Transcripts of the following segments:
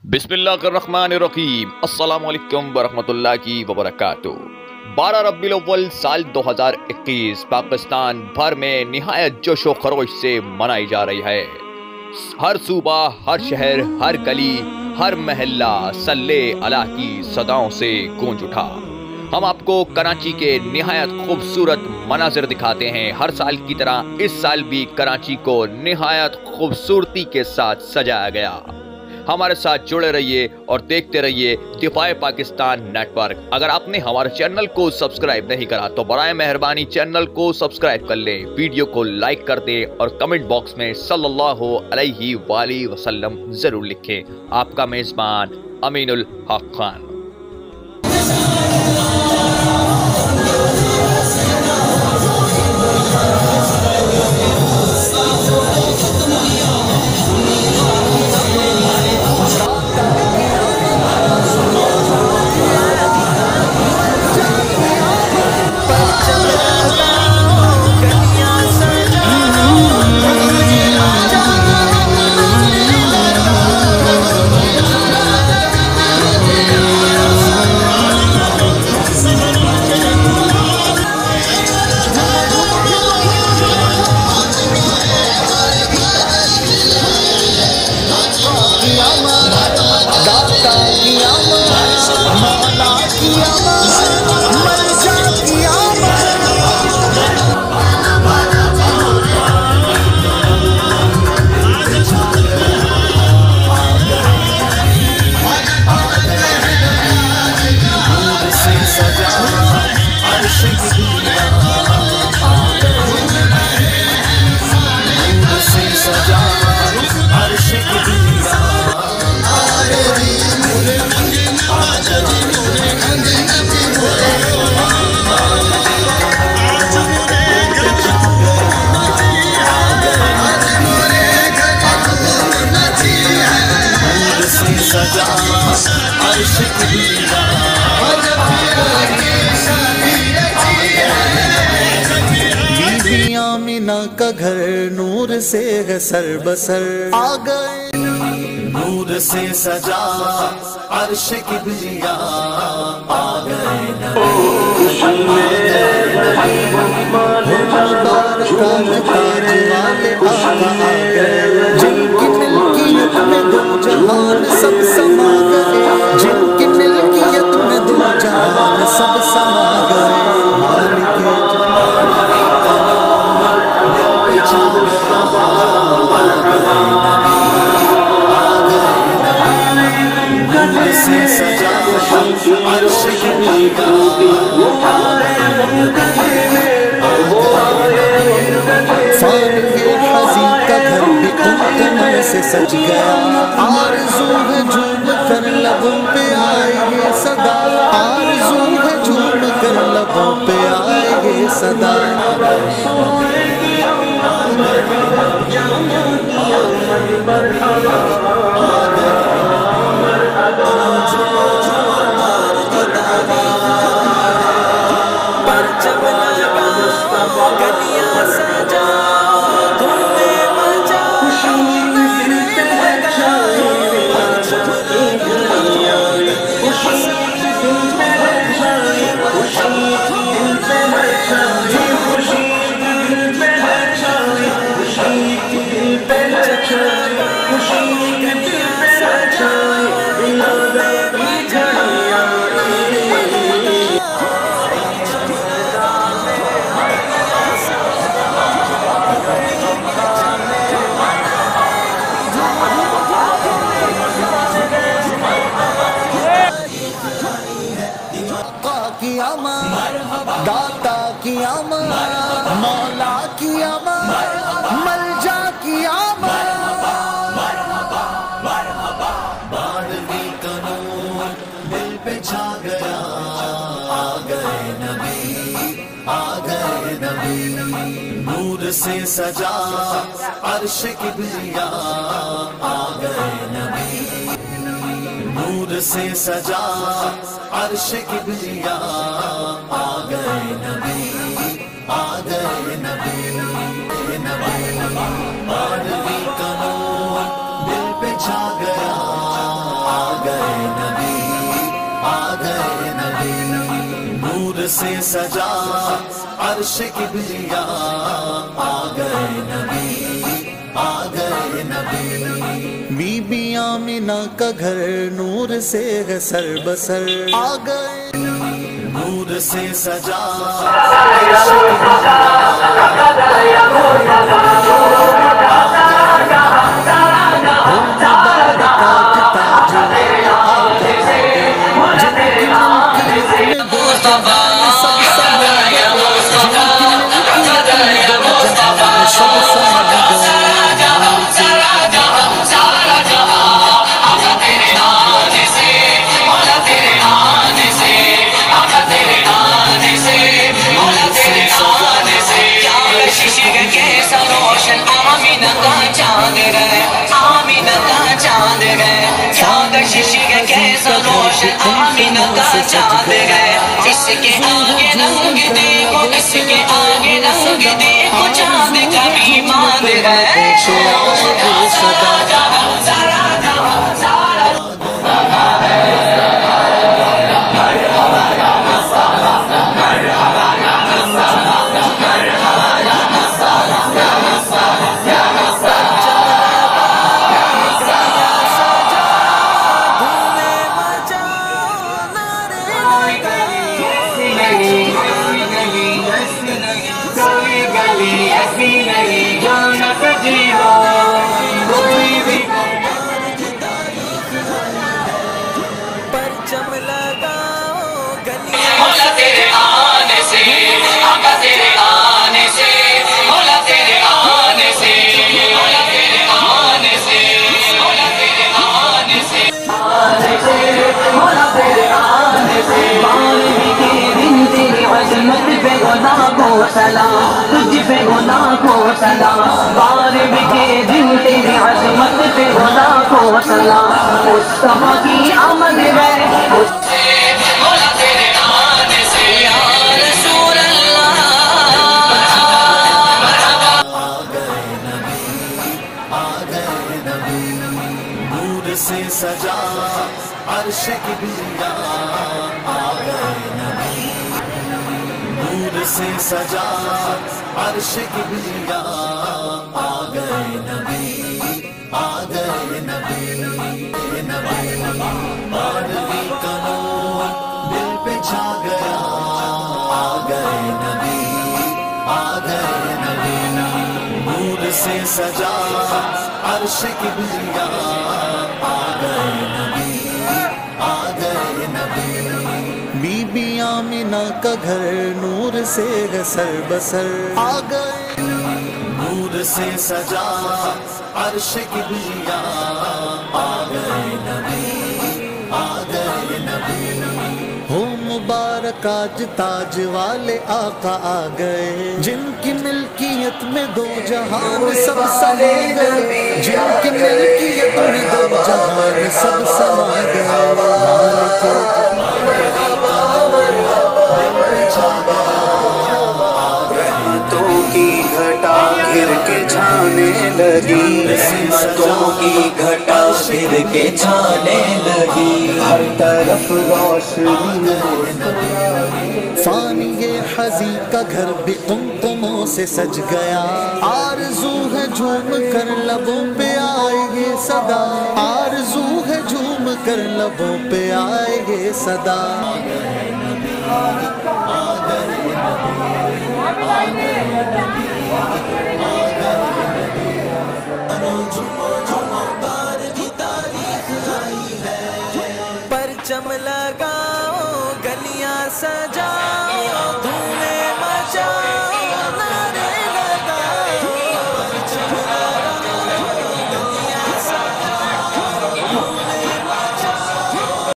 बिस्मिल्लाह अर्रहमान अर्रहीम। अस्सलाम वालेकुम वरहमतुल्लाह की वबरकातुह। 12 रबीउल अव्वल साल 2021 पाकिस्तान भर में निहायत जोशो खरोश से मनाई जा रही है। हर सूबा, हर शहर, हर गली, हर महल्ला सल्ले अला की सदाओं से गूंज उठा। हम आपको कराची के निहायत खूबसूरत मनाजिर दिखाते हैं। हर साल की तरह इस साल भी कराची को निहायत खूबसूरती के साथ सजाया गया। हमारे साथ जुड़े रहिए और देखते रहिए दिफाए पाकिस्तान नेटवर्क। अगर आपने हमारे चैनल को सब्सक्राइब नहीं करा तो बराए मेहरबानी चैनल को सब्सक्राइब कर लें, वीडियो को लाइक कर दें और कमेंट बॉक्स में सल्लल्लाहु अलैहि वसल्लम जरूर लिखें। आपका मेजबान अमीनुल हक खान। का घर नूर से है सर बसर आ गए, नूर से सजा अर्श किबरिया आ गए। जिनकी मिल्कियत में दो जहान सब समा गए, जिनकी मिल्कियत में दो जहान सब समा गए। से सज गया आरज़ू है झूम कर लबों पे आएगी सदा, आरज़ू है झूम कर लबों पे आएगी सदा। दाता की अमन, मौला की अमन, मलजा की अमन। बारहवीं का नूर दिल पे छा गया, आ गए नबी, आ गए नबी। नूर से सजा अर्श किबरिया आ गए नबी, नूर से सजा अर्श किबरिया आ गए नबी, आ गए नबी, नबी। बारहवीं का नूर दिल पे छा गया। गए नबी, नूर से सजा अर्श किबरिया, आ गए नबी, आ गए नबी। बीबी आमिना का घर नूर से है सर बसर, आ गए नूर से सजा अर्श आमीना का चाँद है, इसके आगे रंग देखो, इसके आगे रंग देखो, चाँद का भी मान है। परचम लगाओ गलियां, मौला तेरे आने से, आका तेरे आने से, मौला तेरे आने से, मौला तेरे आने से, मौला तेरे आने से, मौला तेरे आने से। बारहवीं के दिन तेरी अज़मत पे गुनाह को सलाम, तुझ पे गुनाह को सलाम। बारहवीं के दिन तेरी अज़मत पे गुनाह को सलाम, मुस्तफा की आमद है। मौला तेरे आने से या रसूल अल्लाह, आ गए नबी, आ गए नबी, नूर से सजा अर्श किबरिया, आ गए नबी, नूर से सजा अर्श किबरिया, आ गए नबी, आ गए नबी, नबी बारहवीं का नूर दिल पे छा गया, आ गए नबी, आ गए नबी, नूर से सजा अर्श किबरिया, आ गए नबी, आ गए नबी। बीबी आमिना का घर नूर से है सर बसर, आ गए नूर से सजा अर्श किबरिया, आ गए नबी, आ गए नबी। हो मुबारक आज ताज वाले आका आ गए, जिनकी मिल्कियत में दो जहान सब समा गए, जिनकी मिल्कियत में दो जहान सब समा गए। रहमतों की घटा घिर के छाने लगी, रहमतों की घटा घिर के छाने लगी, हर तरफ रोशनी। फानी ये हज़ी का घर भी कुमकुमों से सज गया, आरज़ू है झूम कर लबों पे आए ये सदा, आरज़ू है झूम कर लबों पे आए ये सदा। परचम लगाओ गलियां सजाओ, धूमें मचाओ, नारे लगाओ, परचम लगाओ गलियां सजाओ, धूमें मचाओ।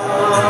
है।